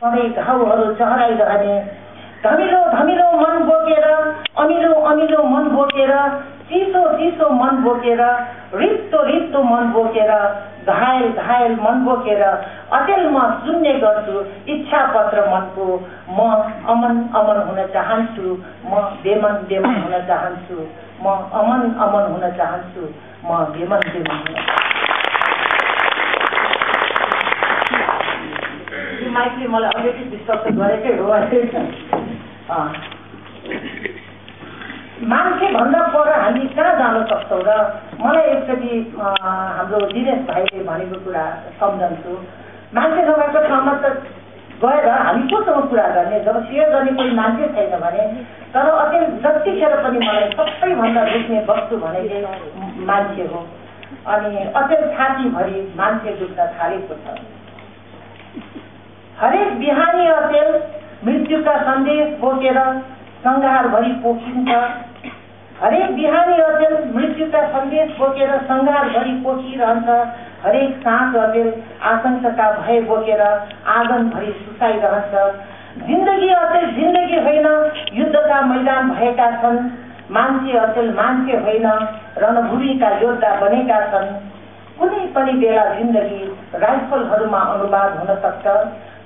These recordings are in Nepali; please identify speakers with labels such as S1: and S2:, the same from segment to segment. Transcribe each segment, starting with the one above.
S1: सधैँ घाउहरू चहराइरहने धमिलो धमिलो मन बोकेर अमिलो अमिलो मन बोकेर चिसो चिसो मन बोकेर रित्तो रित्तो मन बोकेर घायल घायल मन बोकेर अचेल म सुन्ने गर्छु इच्छा पत्र मनको म अमन अमन हुन चाहन्छु म बेमन बेमन हुन चाहन्छु म अमन अमन हुन चाहन्छु म बेमन बेमन हुन माइकले मलाई अलिकति डिस्टर्ब गरेकै हो मान्छे भन्दा पर हामी कहाँ जान सक्छौँ र मलाई एकचोटि हाम्रो दिनेश भाइले भनेको कुरा सम्झन्छु मान्छे नभएको ठाउँमा त गएर हामी कोसँग कुरा गर्ने जब सेयर गर्ने कोही मान्छे छैन भने तर अचेल जतिखेर पनि मलाई सबैभन्दा दुख्ने वस्तु भनेकै मान्छे हो अनि अचेल छातीभरि मान्छे दुख्न थालेको छ हरेक बिहानी अचेल मृत्युका सन्देश बोकेर सङ्घारभरि पोखिन्छ हरेक बिहानी अचेल मृत्युका सन्देश बोकेर सङ्घारभरि पोखिरहन्छ हरेक साँझ अचेल आशंका भय बोकेर आँगनभरि सुसाइरहन्छ जिन्दगी अचेल जिन्दगी होइन युद्धका मैदान भएका छन् मान्छे अचेल मान्छे होइन रणभूमिका योद्धा बनेका छन् कुनै पनि बेला जिन्दगी राइफलहरूमा अनुवाद हुन सक्छ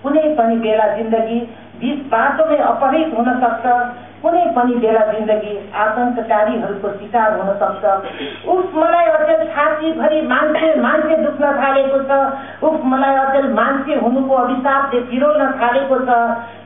S1: कुनै पनि बेला जिन्दगी बीच बाटोमै अपहृत हुन सक्छ कुनै पनि बेला जिन्दगी आतंककारीहरूको शिकार हुन सक्छ उफ मलाई अचेल छातीभरि मान्छे मान्छे दुख्न थालेको छ उफ मलाई अचेल मान्छे हुनुको अभिशापले पिरोल्न थालेको छ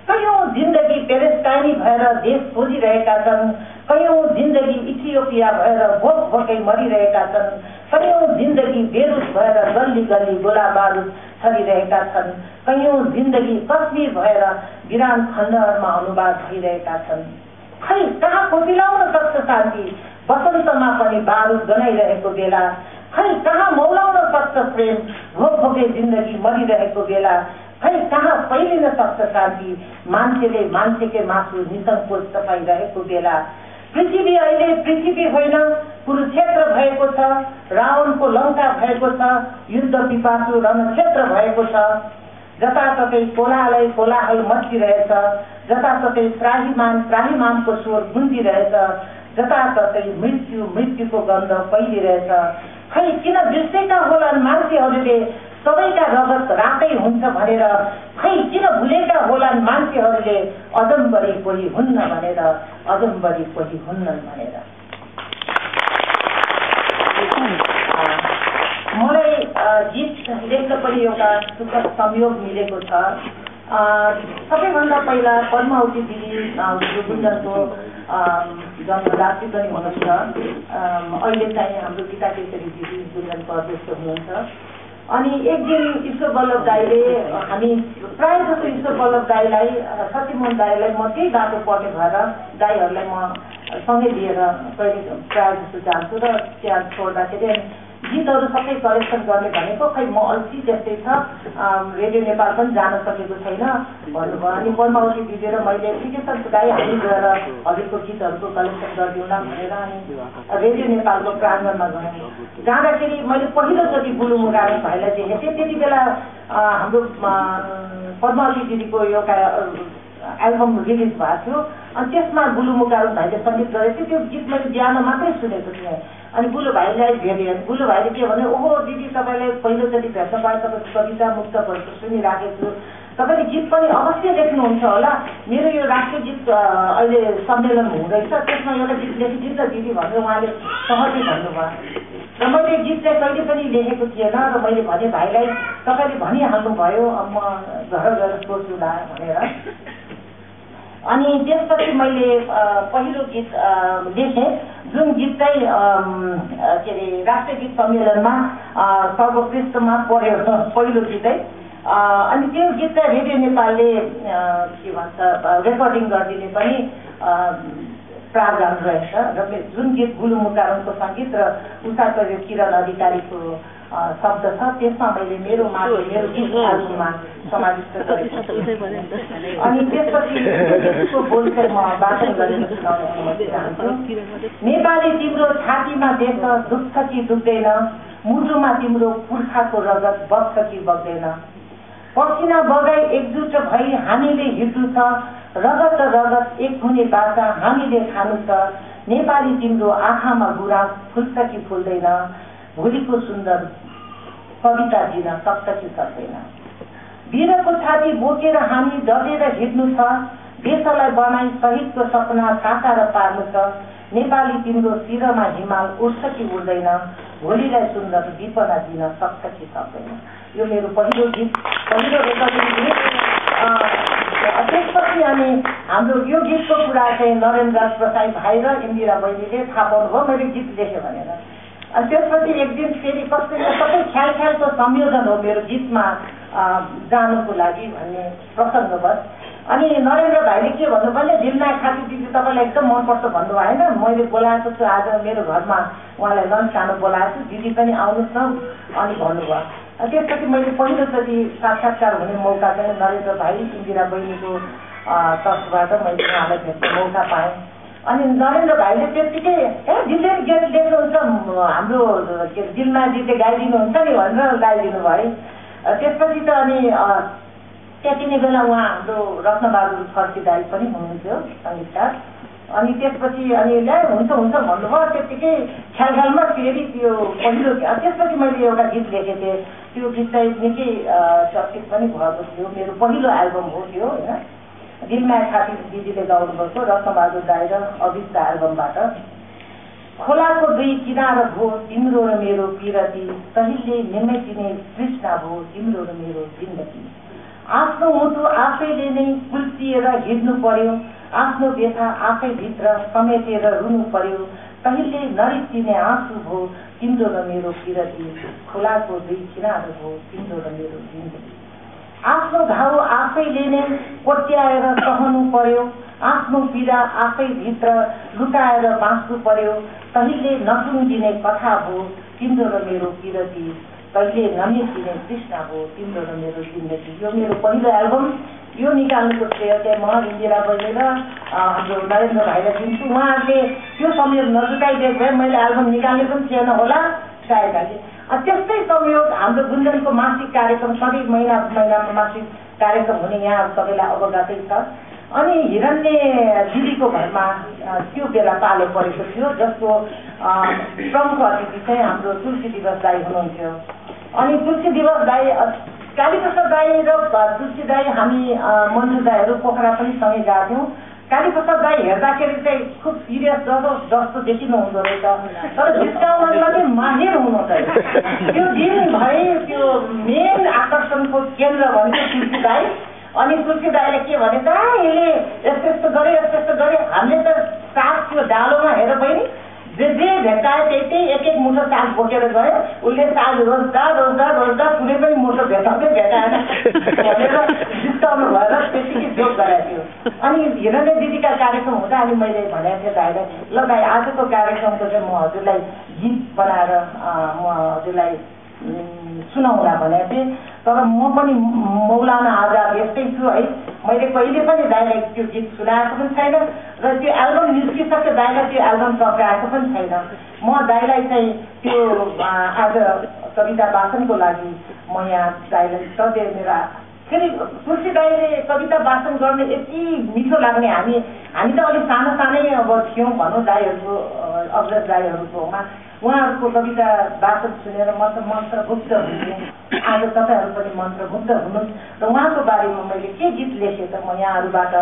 S1: कयौं जिन्दगी पेलेस्टाइनी भएर देश खोजिरहेका छन् कयौं जिन्दगी इथियोपिया भएर भोक भोकै मरिरहेका छन् कयौं जिन्दगी बेरुस भएर गल्ली गल्ली गोला बारुद छरिरहेका छन् कयौं जिन्दगी कश्मीर भएर विरान खण्डहरूमा अनुवाद भइरहेका छन् खै कहाँ कोसिलाउन सक्छ शान्ति वसन्तमा पनि बारुद गनाइरहेको बेला खै कहाँ मौलाउन सक्छ प्रेम भोक भोकै जिन्दगी मरिरहेको बेला खै कहाँ फैलिन सक्छ शान्ति मान्छेले मान्छेकै मासु निसङ्कोच तपाइरहेको बेला पृथ्वी अहिले पृथ्वी होइन कुरुक्षेत्र भएको छ रावणको लङ्का भएको छ युद्ध पिपासु रणक्षेत्र भएको छ जताततै कोलाहलै कोलाहल मच्चिरहेछ जताततै त्राहिमामको स्वर गुन्जिरहेछ जताततै मृत्यु मृत्युको गन्ध फैलिरहेछ खै किन बिर्सेका होलान् मान्छेहरूले सबैका रगत रातै हुन्छ भनेर खै किन भुलेका होलान् मान्छेहरूले अदम्बरी कोही हुन्न भनेर अदम्बरी कोही हुन्नन् भनेर मलाई गीत लेख्न पनि एउटा सुखद संयोग मिलेको छ सबैभन्दा पहिला पद्मावती दिदी गुन्जनको जन्मदात्री पनि हुनुहुन्छ अहिले चाहिँ हाम्रो गीता केसरी दिदी गुन्जनको अध्यक्ष हुनुहुन्छ अनि एक दिन ईश्वर बल्लभ दाईले हामी प्रायः जस्तो ईश्वर बल्लभ दाईलाई सत्यमोहन दाईलाई म त्यही बाटो पढ्ने भएर दाईहरूलाई म सँगै लिएर प्रायः जस्तो जान्छु र त्यहाँ छोड्दाखेरि गीतहरू सबै कलेक्सन गर्ने भनेको खै म अल्छी त्यस्तै छ रेडियो नेपाल पनि जान सकेको छैन भन्नुभयो अनि पद्मावती दिदी र मैले ठिकै छ दाई हामी गएर हजुरको गीतहरूको कलेक्सन गरिदिउँला भनेर अनि रेडियो नेपालको प्राङ्गणमा गएँ जाँदाखेरि मैले पहिलोचोटि बुलुमुगारण भाइलाई देखेँ थिएँ त्यति बेला हाम्रो पद्मावती दिदीको एउटा एल्बम रिलिज भएको थियो अनि त्यसमा बुलुमुगारण भाइले सङ्गीत गरेको थियो त्यो गीत मैले बिहान मात्रै सुनेको थिएँ अनि बुलु भाइलाई भेटेँ बुलु भाइले के भने ओहो दिदी तपाईँलाई पहिलोचोटि भेट्न पाएँ तपाईँको कविता मुक्तकहरू सुनिराखेको छु तपाईँले गीत पनि अवश्य लेख्नुहुन्छ होला मेरो यो राष्ट्रिय गीत अहिले सम्मेलन हुँदैछ त्यसमा एउटा गीत लेखिदिन्छ दिदी भनेर उहाँले सहजै भन्नुभयो र मैले गीत चाहिँ कहिले पनि लेखेको थिएन र मैले भने भाइलाई तपाईँले भनिहाल्नुभयो म घर गएर सोच्नुला भनेर अनि त्यसपछि मैले पहिलो गीत लेखेँ जुन गीत चाहिँ के अरे राष्ट्रिय गीत सम्मेलनमा सर्वोत्कृष्टमा पर्यो पहिलो गीतै अनि त्यो गीत चाहिँ रेडियो नेपालले के भन्छ रेकर्डिङ गरिदिने पनि प्रावधान रहेछ र जुन गीत बुलुमुगारणको सङ्गीत र उषाको किरण अधिकारीको शब्द छ त्यसमा मैले मेरो गीत आल्बममा समाविष्ट गरेको छु अनि त्यसपछि बोल चाहिँ म वाचन गरेर सुनाउने चाहन्छु नेपाली तिम्रो छातीमा देश दुख्छ कि दुख्दैन मुटुमा तिम्रो पुर्खाको रगत बग्छ कि बग्दैन पसिना बगाई एकजुट भई हामीले हिँड्नु छ, रगत रगत एक हुने बाचा हामीले खानु छ। नेपाली तिम्रो आँखामा गुराँस फुल्छ कि फुल्दैन, भोलिको सुन्दर कविता दिन सक्छ कि सक्दैन। वीरको छाती बोकेर हामी डटेर हिँड्नु छ, देशलाई बनाई शहीदको सपना साकार पार्नु छ। नेपाली तिम्रो शिरमा हिमाल उड्छ कि उड्दैन, भोलिलाई सुन्दर विपना दिन सक्छ कि सक्दैन। यो मेरो पहिलो गीत, पहिलो रेकर्डिङ गीत। त्यसपछि अनि हाम्रो यो गीतको कुरा चाहिँ नरेन्द्र प्रसाई भाइ र इन्दिरा बहिनीले थाहा पाउनुभयो मैले गीत लेखेँ भनेर। अनि त्यसपछि एक दिन फेरि कसैले सबै ख्याल ख्यालको संयोजन हो मेरो गीतमा जानुको लागि भन्ने प्रसङ्गवश। अनि नरेन्द्र भाइले के भन्नु भने, दिलमाया खाती दिदी तपाईँलाई एकदम मनपर्छ भन्नुभयो होइन, मैले बोलाएको छु आज मेरो घरमा, उहाँलाई लन्च खानु बोलाएको छु, दिदी पनि आउनुहोस् न अनि भन्नुभयो। त्यसपछि मैले पहिलोचोटि साक्षात्कार हुने मौका चाहिँ नरेन्द्र भाइ इन्दिरा बहिनीको तर्फबाट मैले उहाँलाई भेट्ने मौका पाएँ। अनि नरेन्द्र भाइले त्यत्तिकै दिदीले गीत लेख्नुहुन्छ, हाम्रो के अरे दिलमाया दिदीले गाइदिनुहुन्छ नि भनेर गाइदिनु भयो। त्यसपछि त अनि त्यति नै बेला उहाँ हाम्रो रत्नबहादुर फर्सी दाइ पनि हुनुहुन्थ्यो सङ्गीतकार। अनि त्यसपछि अनि हुन्छ हुन्छ भन्नुभयो, त्यत्तिकै ख्यालख्यालमा फेरि त्यो पहिलो त्यसपछि मैले एउटा गीत लेखेको थिएँ, त्यो गीत चाहिँ निकै चर्चित पनि भएको थियो, मेरो पहिलो एल्बम हो त्यो होइन, दिलमाया खाती दिदीले गाउनुभएको रत्नबहादुर दाइ र अभिषको एल्बमबाट। खोलाको दुई किनार भो तिम्रो र मेरो पिरती, सहिल्यै निमेटिने तृष्णा भो तिम्रो र मेरो जिन्दगी। आफ्नो मुटु आफैले नै कुल्चिएर हिँड्नु पर्यो, आफ्नो व्यथा आफै भित्र समेटेर रुनु पर्यो। कहिले नरित्तिने आँसु भो तिम्रो र मेरो पिरती, खोलाको दुई किनार भो तिम्रो र मेरो जिन्दगी। आफ्नो घाउ आफैले नै कोट्याएर सहनु पर्यो, आफ्नो पीडा आफै भित्र लुकाएर बाँच्नु पर्यो। कहिले नसुनिदिने कथा भो तिम्रो र मेरो पिरती, कहिले नमेटिने तृष्णा भो तिम्रो र मेरो जिन्दगी। यो मेरो पहिलो एल्बम, यो निकाल्नुको श्रेय चाहिँ म इन्दिरा बहिनी र हाम्रो नरेन्द्र भाइलाई दिन्छु। उहाँहरूले त्यो संयोग नजुटाइदिएको भए मैले एल्बम निकाल्ने पनि थिएन होला सायद। त्यस्तै संयोग हाम्रो गुन्जनको मासिक कार्यक्रम, सधैँ महिनामा मासिक कार्यक्रम हुने यहाँ सबैलाई अवगतै छ। अनि हिरण्य दिदीको घरमा त्यो बेला पालो परेको थियो, जसको प्रमुख अतिथि चाहिँ हाम्रो तुलसी दिवस दाई हुनुहुन्थ्यो। अनि तुलसी दिवस दाई, कालीप्रसाद दाई र तुलसी दाई हामी मन्जु दाईहरू पोखरा पनि सँगै गएको थियौँ। कालीप्रसाद दाई हेर्दाखेरि चाहिँ खुब सिरियस जस्तो देखिनु हुँदो रहेछ, तर जिस्काउनमा चाहिँ माहिर हुनुहुन्छ। त्यो दिनभरि त्यो मेन आकर्षणको केन्द्र भनेको तुलसी दाई। अनि तुलसी दाईले के भने त यसले यस्तो यस्तो गरे, हामीले त साग त्यो डालोमा हेर बहिनी जे भेटायो त्यही एक एक मुठो साग बोकेर गयो, उसले साग रोज्दा कुनै पनि मुठो भेटाएन भनेर जिस्काउनु भएर त्यतिकै जोक गराएको थियो। अनि हिरण्य दिदीका कार्यक्रम हुँदा अनि मैले भनेको थिएँ दाइलाई, ल दाइ आजको कार्यक्रमको चाहिँ म हजुरलाई गीत बनाएर म हजुरलाई सुनाउँला भनेको थिएँ। तर म पनि मौलाना आजाद यस्तै छु है, मैले कहिले पनि दाइलाई त्यो गीत सुनाएको पनि छैन र त्यो एल्बम निस्किसक्यो दाइलाई त्यो एल्बम टक्राएको पनि छैन। म दाइलाई चाहिँ त्यो आज कविता वाचनको लागि म यहाँ दाइलाई सधैँ मेरा फेरि तुलसी दाइले कविता वाचन गर्ने यति मिठो लाग्ने, हामी त अलिक सानै अब थियौँ भनौँ दाइहरूको अग्रज दाइहरूकोमा, उहाँहरूको कविता वाचन सुनेर म त मन्त्रमुग्ध हुन्थेँ। आज तपाईँहरू पनि मन्त्रमुग्ध हुनुहुन्छ र उहाँको बारेमा मैले के गीत लेखेँ त म यहाँहरूबाट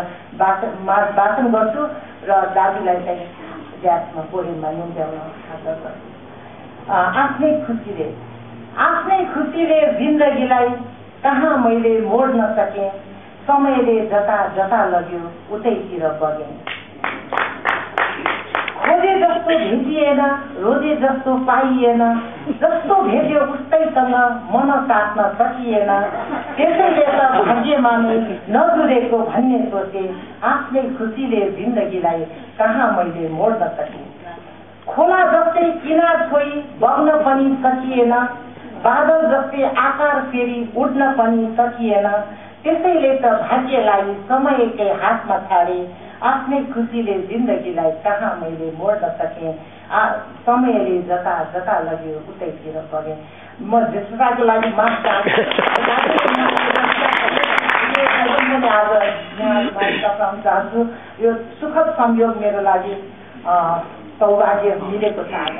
S1: वाचन गर्छु र दाजुलाई चाहिँ ग्यासमा पोडियममा निम्त्याउन आग्रह गर्छु। आफ्नै खुसीले जिन्दगीलाई कहाँ मैले मोड्न सकेँ, समयले जता लग्यो उतैतिर बगेँ। खोजे जस्तो भेटिएन, रोजे जस्तो पाइएन, जस्तो भेट्यो उस्तैसँग मन साट्न सकिएन। त्यसैले त भाग्यमानी नजुरेको भन्ने सोचे, आफ्नै खुसीले जिन्दगीलाई कहाँ मैले मोड्न सकेँ। खोला जस्तै किनार छोई बग्न पनि सकिएन, बादल जस्तै आकार फेरि उड्न पनि सकिएन। त्यसैले त भाग्यलाई समयकै हातमा छाडे, आफ्नै खुसीले जिन्दगीलाई कहाँ मैले मोड्न सकेँ। समयले जता लग्यो उतैतिर बगेँ। म जेसुकाको लागि माफ पनि आज यहाँमा टक्राउन चाहन्छु। यो सुखद संयोग मेरो लागि सौभाग्य मिलेको छ आज।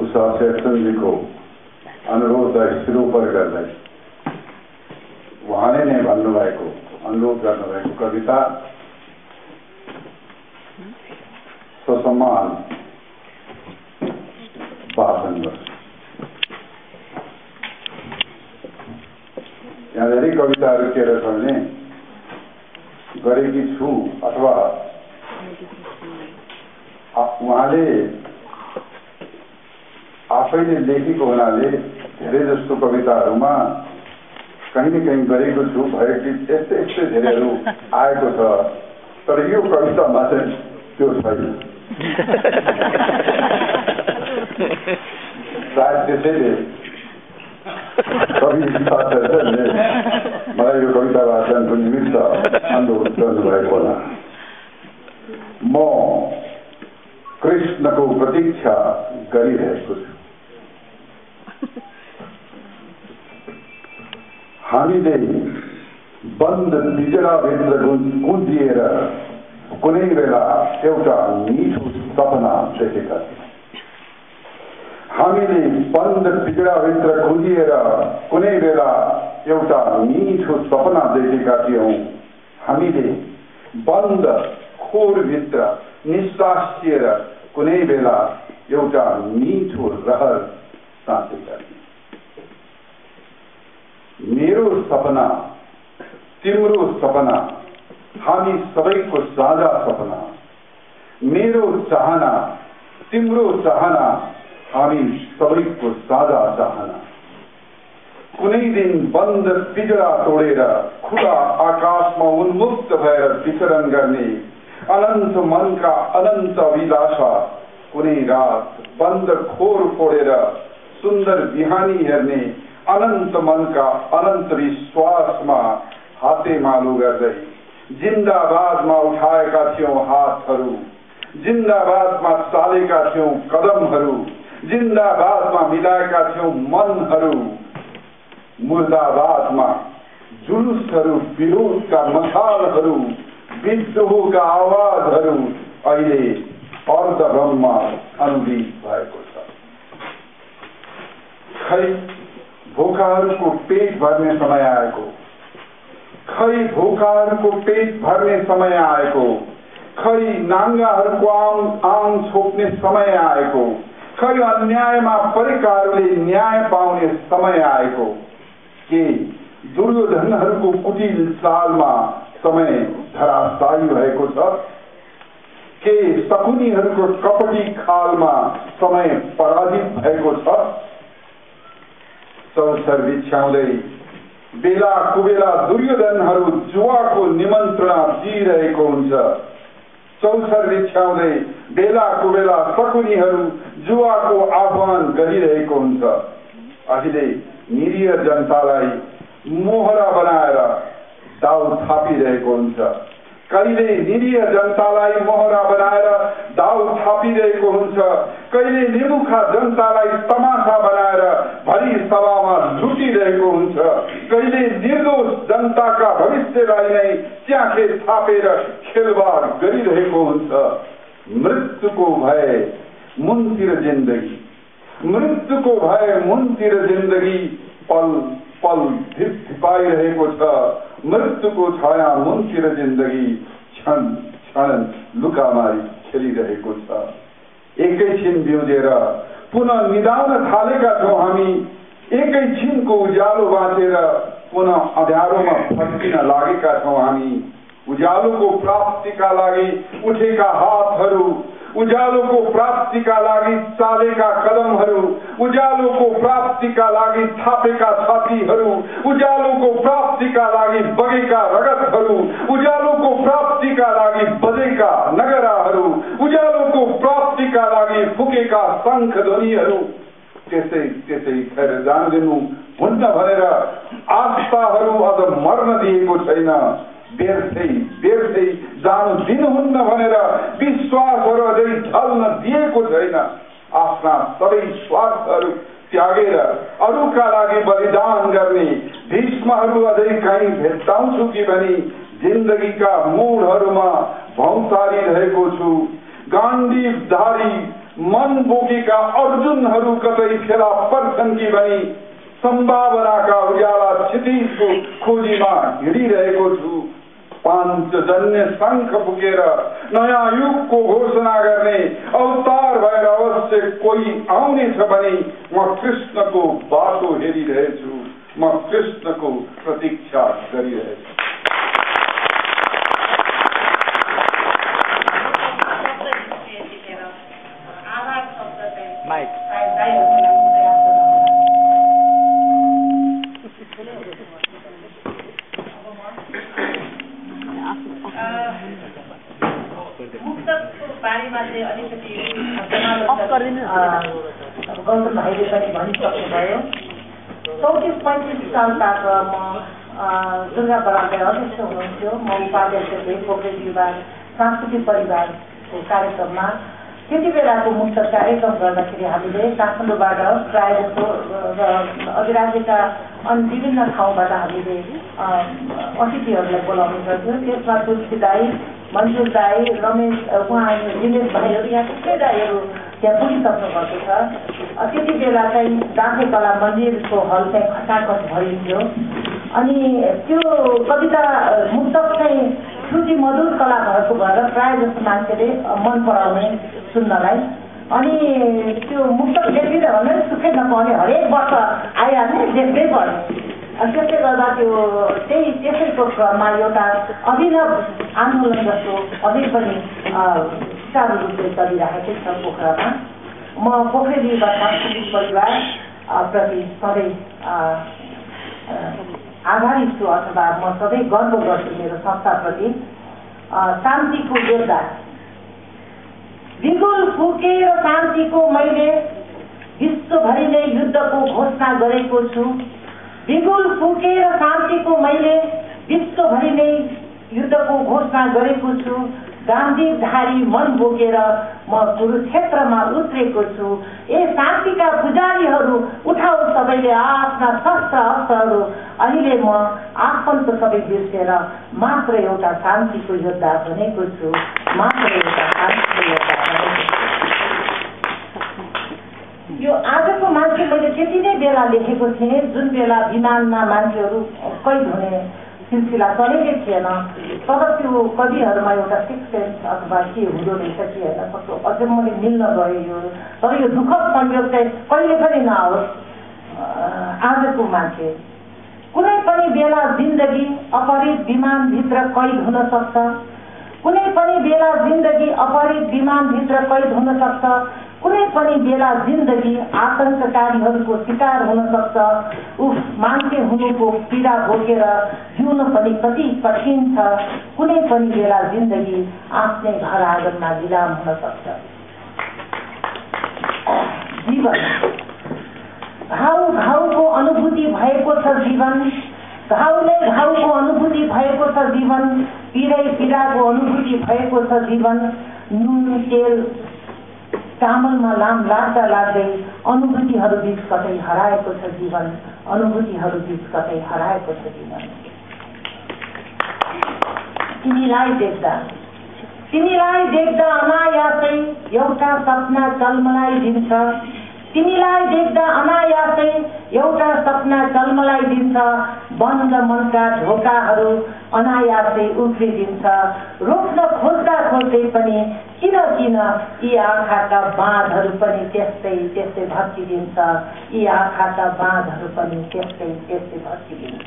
S2: उषा शेषनजीको अनुरोधलाई सिरोपर गर्दै उहाँले नै भन्नुभएको अनुरोध गर्नुभएको कविता ससम्मान वाचन गर्छु। यहाँ धेरै कविताहरू के रहेछ भने गरेकी छु अथवा उहाँले आफैले लेखेको हुनाले धेरै जस्तो कविताहरूमा कहीँ न कहीँ गरेको छु भएको यस्तै धेरैहरू आएको छ, तर यो कवितामा चाहिँ त्यो छैन। सायद त्यसैले कवि साथीहरूले मलाई यो कविता वाचनको निमित्त अनुरोध गर्नुभएको होला। म कृष्णको प्रतीक्षा गरिरहेको छु। हामीले बन्द पिजडाभित्र कुदिएर कुनै बेला एउटा मिठो सपना देखेका थियौँ। हामीले बन्द पिजडाभित्र कुदिएर कुनै बेला एउटा मिठो सपना देखेका थियौँ। हामीले बन्द खोरभित्र निस्सासिएर कुनै बेला एउटा मिठो रहर साँचेका थियौँ। मेरो सपना, तिम्रो सपना, हामी सबैको साझा सपना। मेरो चाहना, तिम्रो चाहना, हामी सबैको साझा चाहना। कुनै दिन बन्द पिजडा तोडेर खुला आकाशमा उन्मुक्त भएर विचरण गर्ने अनन्त मनका अनन्त अभिलाषा। कुनै रात बन्द खोर फोडेर सुन्दर बिहानी हेर्ने अनन्त मनका अनन्त विश्वासमा हातेमालो गर्दै जिन्दाबादमा उठाएका थियौं हातहरू, जिन्दाबादमा चालेका थियौं कदमहरू, जिन्दाबादमा मिलाएका थियौं मनहरू। मुर्दाबादमा जुलुसहरू, विरोधका मशालहरू, विद्रोहका आवाजहरू अहिले अर्धभ्रममा अनुदित भएको छ। खै भोकाहरूको पेट भर्ने समय आएको, खै भोकाहरूको पेट भर्ने समय आएको, खै नाङ्गाहरूको आङ छोप्ने समय आएको, खै अन्यायमा परेकाहरूले न्याय पाउने समय आएको। के दुर्योधनहरूको कुटिल चालमा समय धराशायी भएको छ? के शकुनीहरूको कपटी खालमा समय पराजित भएको छ? चौसर बिछ्याउँदै बेला कुबेला दुर्योधनहरू जुवाको निमन्त्रणा दिइरहेको हुन्छ। चौसर बिछ्याउँदै बेला कुबेला शकुनीहरू जुवाको आह्वान गरिरहेको हुन्छ। अहिले निरीह जनतालाई मोहरा बनाएर दाउ थापिरहेको हुन्छ। कहिले निरीह जनतालाई मोहरा बनाएर दाउ थापिरहेको हुन्छ। कहिले निमुखा जनतालाई तमासा बनाएर भरी सभामा लुटिरहेको हुन्छ। कहिले निर्दोष जनताका भविष्यलाई नै च्याखे थापेर खेलवाड गरिरहेको हुन्छ। मृत्युको भय मुनतिर जिन्दगी, मृत्युको भय मुनतिर जिन्दगी पल पल धिपाइरहेको छ। मृत्युको छाया मुनतिर जिन्दगी क्षण क्षण लुकामारी खेलिरहेको छ। एकैछिन बिउजेर पुनः निदाउन थालेका छौँ हामी एकैछिनको उज्यालो बाँचेर पुनः अँध्यारोमा फर्किन लागेका छौँ हामी। उज्यालोको प्राप्तिका लागि उठेका हातहरू, उज्यालोको प्राप्तिका लागि चालेका कदमहरू, उज्यालोको प्राप्तिका लागि थापेका छातीहरू, उज्यालोको प्राप्तिका लागि बगेका रगतहरू, उज्यालोको प्राप्तिका लागि बजेका नगराहरू, उज्यालोको प्राप्तिका लागि फुकेका शङ्ख ध्वनिहरू, त्यसै खेर जान्दिनु हुन्न भनेर आस्थाहरू अझ मर्न दिएको छैन। व्यर्थै जानु दिनुहुन्न भनेर विश्वासहरू अझै ढल्न दिएको छैन। आफ्ना सबै स्वार्थहरू त्यागेर अरूका लागि बलिदान गर्ने भीष्महरू अझै कहीँ भेट्टाउँछु कि भनी जिन्दगीका मोडहरूमा भौतारिरहेको छु। गाण्डीवधारी मन बोकेका अर्जुनहरू कतै फेला पर्छन् कि भनी सम्भावनाका उज्याला क्षितिजको खोजीमा हिँडिरहेको छु। पाञ्चजन्य शङ्ख फुकेर नयाँ युगको घोषणा गर्ने अवतार भएर अवश्य कोही आउनेछ भने म कृष्णको बाटो हेरिरहेछु, म कृष्णको प्रतीक्षा गरिरहेछु।
S1: गौतम भाइले पनि भनिसक्नुभयो। 34-35 सालबाट म दुर्गा बरालले अध्यक्ष हुनुहुन्थ्यो। म उपाध्यक्ष थिएँ पोखरेल युवा सांस्कृतिक परिवारको कार्यक्रममा। त्यति बेलाको मुक्त कार्यक्रम गर्दाखेरि हामीले काठमाडौँबाट प्राय जस्तो र अधिराज्यका अनि विभिन्न ठाउँबाट हामीले अतिथिहरूलाई बोलाउने गर्थ्यौँ। त्यसमा तुलसी दाई, मन्जुर दाई, रमेश उहाँ दिनेश भाइहरू, यहाँ थुप्रै दाईहरू त्यहाँ पुगिसक्नु भएको छ। त्यति बेला चाहिँ दाँते कला मन्दिरको हल चाहिँ खटाखट भइन्थ्यो। अनि त्यो कविता मुक्तक चाहिँ श्रुति मधुर कला भएको भएर प्राय जस्तो मान्छेले मन पराउने सुन्नलाई। अनि त्यो मुक्तक लेखिरह्यो भने सुकै नपाउने, हरेक वर्ष आइहाल्ने, देख्दै पर्ने। त्यसले गर्दा त्यो त्यसैको क्रममा एउटा अभिनव आन्दोलन जस्तो अझै पनि सुचारू रूपले चलिरहेकै छ पोखरामा। म पोखरेल युवा सांस्कृतिक परिवार प्रति सधैँ आभारी छु, अथवा म सधैँ गर्व गर्छु मेरो संस्थाप्रति। शान्तिको योद्धा बिगुल फुकेर शान्तिको मैले विश्वभरि नै युद्धको घोषणा गरेको छु। बिगुल फुकेर शान्तिको मैले विश्वभरि नै युद्धको घोषणा गरेको छु। गान्धीधारी मन बोकेर म कुरुक्षेत्रमा उत्रेको छु। ए शान्तिका पुजारीहरू, उठाउ सबैले आफ्ना शस्त्र अस्त्रहरू। अहिले म आफन्त सबै बिर्सेर मात्र एउटा शान्तिको योद्धा बनेको छु, मात्र एउटा शान्तिको योद्धा बनेको छु। यो आजको मान्छे मैले त्यति नै बेला लेखेको थिएँ जुन बेला विमानमा मान्छेहरू कैद हुने सिलसिला चलेकै थिएन। तर त्यो कविहरूमा एउटा सिक्स अथवा के हुँदो रहेछ कि हेर्न सक्छौँ। अझै मैले मिल्न गयो यो। तर यो दुःखद संयोग चाहिँ कहिले पनि नआओस्। आजको मान्छे कुनै पनि बेला जिन्दगी अपहरित विमानभित्र कैद हुन सक्छ। कुनै पनि बेला जिन्दगी अपहरित विमानभित्र कैद हुन सक्छ। कुनै पनि बेला जिन्दगी आतंककारीहरूको शिकार हुन सक्छ। मान्छे हुनुको पीडा बोकेर जिउन पनि कति कठिन छ। कुनै पनि बेला जिन्दगी आफ्नै घर आँगनमा विराम हुन सक्छ। जीवन घाउको अनुभूति भएको छ जीवन। घाउले घाउको अनुभूति भएको छ जीवन। पीडाको अनुभूति भएको छ जीवन। नुन तेल चामलमा लाग्दा लाग्दै अनुभूतिहरू बीच कतै हराएको छ जीवन। अनुभूतिहरू बीच कतै हराएको छ जीवन। तिमीलाई देख्दा अनायासै एउटा सपना चलमलाइदिन्छ। तिमीलाई देख्दा अनायासै एउटा सपना जन्मलाइदिन्छ, बन्द मनका ढोकाहरू अनायासै उफ्रिदिन्छ, रोक्न खोज्दा खोज्दै पनि किन यी आँखाका बाँधहरू पनि त्यस्तै भत्किदिन्छ, यी आँखाका बाँधहरू पनि त्यस्तै भत्किदिन्छ।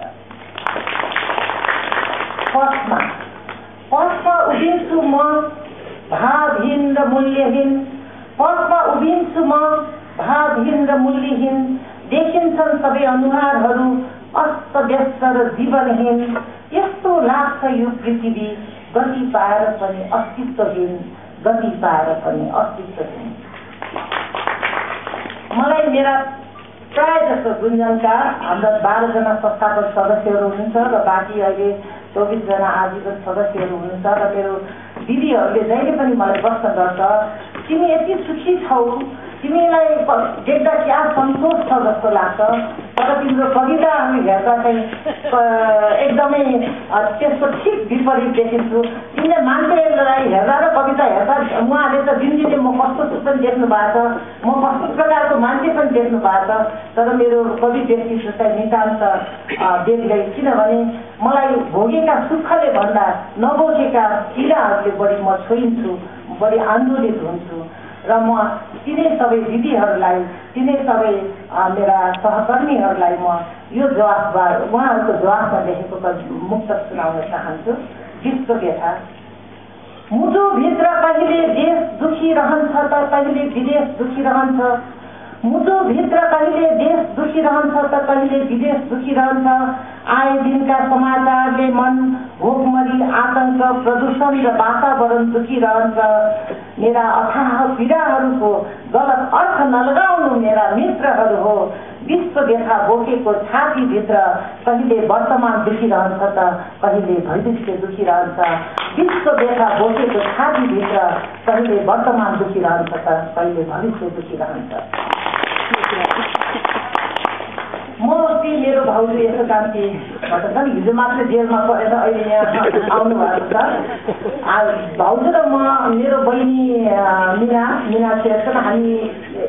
S1: पथमा उभिन्छु म भावहीन र मूल्यहीन, पथमा उभिन्छु म भावहीन र मूल्यहीन, देखिन्छन् सबै अनुहारहरू अस्तव्यस्त र जीवनहीन, यस्तो लाग्छ यो पृथ्वी गति पाएर पनि अस्तित्वहीन, गति पाएर पनि अस्तित्वहीन। मलाई मेरा प्राय जस्तो गुन्जनका हाम्रा 12 जना संस्थापक सदस्यहरू हुनुहुन्छ र बाँकी अहिले 24 जना आजीवन सदस्यहरू हुनुहुन्छ र मेरो दिदीहरूले जहिले पनि मलाई प्रश्न गर्छ, तिमी यति सुखी छौ, तिमीलाई देख्दा क्या सन्तोष छ जस्तो लाग्छ, तर तिम्रो कविताहरू हेर्दा चाहिँ एकदमै त्यसको ठिक विपरीत देखिन्छु। तिमीले मान्छेलाई हेर्दा र कविता हेर्दा उहाँले त दिनदिनै म कस्तो छु पनि देख्नु भएको छ, म कस्तो प्रकारको मान्छे पनि देख्नु भएको छ, तर मेरो कवि व्यक्तित्व चाहिँ नितान्त देख्दै, किनभने मलाई भोगेका सुखले भन्दा नभोगेका पीडाहरूले बढी म छोइन्छु, बढी आन्दोलित हुन्छु र म तिनै सबै दिदीहरूलाई, तिनै सबै मेरा सहकर्मीहरूलाई म यो उहाँहरूको जवाफमा लेखेको मुक्तक सुनाउन चाहन्छु। विश्व व्यथा। मुटुभित्र कहिले देश दुखी रहन्छ त कहिले विदेश दुखी रहन्छ, मुटुभित्र कहिले देश दुखी रहन्छ त कहिले विदेश दुखी रहन्छ, आए दिनका समाचारले मन भोकमरी आतंक प्रदूषण र वातावरण दुखी रहन्छ। मेरा अथाह पीडाहरूको गलत अर्थ नलगाउनु मेरा मित्रहरू हो, विश्व व्यथा बोकेको छातीभित्र कहिले वर्तमान दुखी रहन्छ त कहिले भविष्य दुखी रहन्छ, विश्व व्यथा बोकेको छातीभित्र कहिले वर्तमान दुखी रहन्छ त कहिले भविष्य दुखी रहन्छ। म अस्ति मेरो भाउजू यसो कान्तिबाट पनि हिजो मात्रै जेलमा परेर अहिले यहाँ आउनु भएको छ। भाउजू र म मेरो बहिनी मिना शेरचन हामी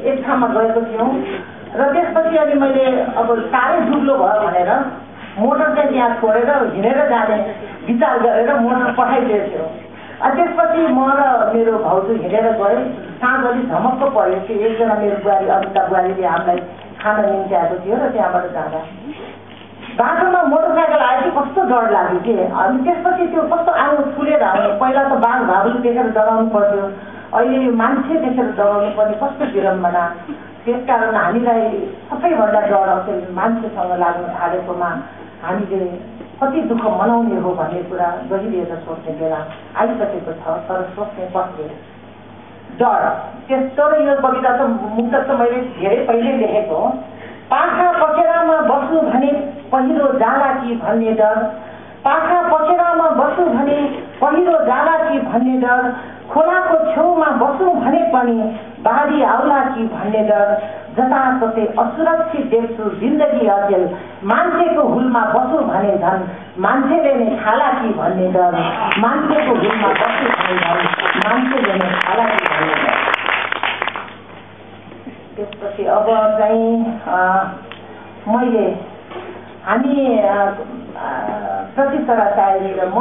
S1: एक ठाउँमा गएको थियौँ र त्यसपछि अनि मैले अब साह्रै दुब्लो भयो भनेर मोटर चाहिँ त्यहाँ छोडेर हिँडेर जाने विचार गरेर मोटर पठाइदिएको थियो। त्यसपछि म र मेरो भाउजू हिँडेर गएँ, साँझ अलिक झमक्क पऱ्यो कि एकजना मेरो बुहारी अनिता बुहारीले हामीलाई खाना निम्ति आएको थियो र त्यहाँबाट जाँदा बाटोमा मोटरसाइकल आएपछि कस्तो डर लाग्यो कि, अनि त्यसपछि त्यो कस्तो आगो फुलेर आउने, पहिला त बाघ भालु देखेर डराउनु पर्थ्यो, अहिले यो मान्छे देखेर डराउनु पर्ने कस्तो विडम्बना। त्यसकारण हामीलाई सबैभन्दा डर अचेल मान्छेसँग लाग्न थालेकोमा हामीले कति दुःख मनाउने हो भन्ने कुरा गहिरिएर सोच्ने बेला आइसकेको छ, तर सोच्ने कसले डर। त्यस्तो यो कविता त मुक्तक त मैले धेरै पहिले लेखेको हो। पाखा पखेरामा बस्नु भने पहिरो जाला कि भन्ने डर, पाखा पखेरामा बस्नु भने पहिरो जाला कि भन्ने डर, खोलाको छेउमा बस्नु भने पनि बाढी आउला कि भन्ने डर, जताततै असुरक्षित देख्छु जिन्दगी अचेल, मान्छेको हुलमा बस्नु भने झन् मान्छेले नै खाला कि भन्ने डर, मान्छेको हुलमा बस्नु भने झन् मान्छेले नै खाला कि भन्ने डर। त्यसपछि अब चाहिँ हामी प्रतिसरा सायरी र म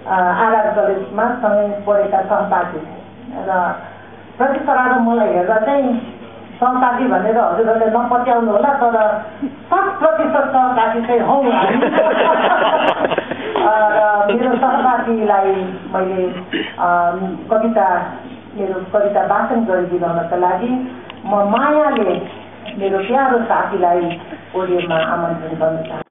S1: आरआर कलेजमा सँगै पढेका सहपाठी र प्रतिसरा र मलाई हेर्दा चाहिँ सहपाठी भनेर हजुरहरूले नपत्याउनु होला, तर 100% सहपाठी चाहिँ हौ हामी। र मेरो सहपाठीलाई मैले मेरो कविता वाचन गरिदिनका लागि म मायाले मेरो प्यारो साथीलाई पोडियममा आमन्त्रण गर्न चाहन्छु।